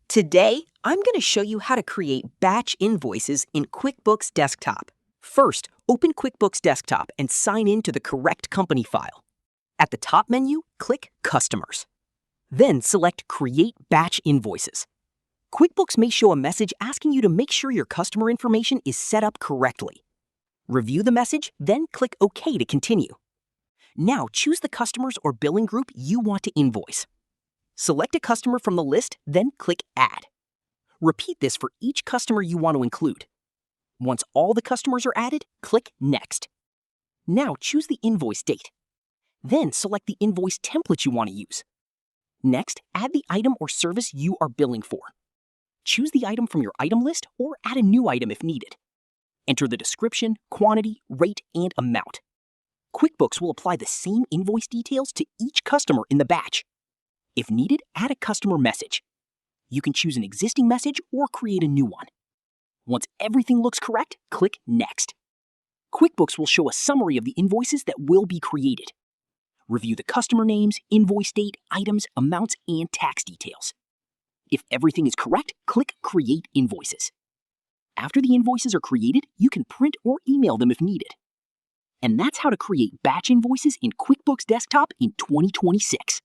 Today, I'm going to show you how to create batch invoices in QuickBooks Desktop. First, open QuickBooks Desktop and sign in to the correct company file. At the top menu, click Customers. Then select Create Batch Invoices. QuickBooks may show a message asking you to make sure your customer information is set up correctly. Review the message, then click OK to continue. Now choose the customers or billing group you want to invoice. Select a customer from the list, then click Add. Repeat this for each customer you want to include. Once all the customers are added, click Next. Now choose the invoice date. Then select the invoice template you want to use. Next, add the item or service you are billing for. Choose the item from your item list or add a new item if needed. Enter the description, quantity, rate, and amount. QuickBooks will apply the same invoice details to each customer in the batch. If needed, add a customer message. You can choose an existing message or create a new one. Once everything looks correct, click Next. QuickBooks will show a summary of the invoices that will be created. Review the customer names, invoice date, items, amounts, and tax details. If everything is correct, click Create Invoices. After the invoices are created, you can print or email them if needed. And that's how to create batch invoices in QuickBooks Desktop in 2026.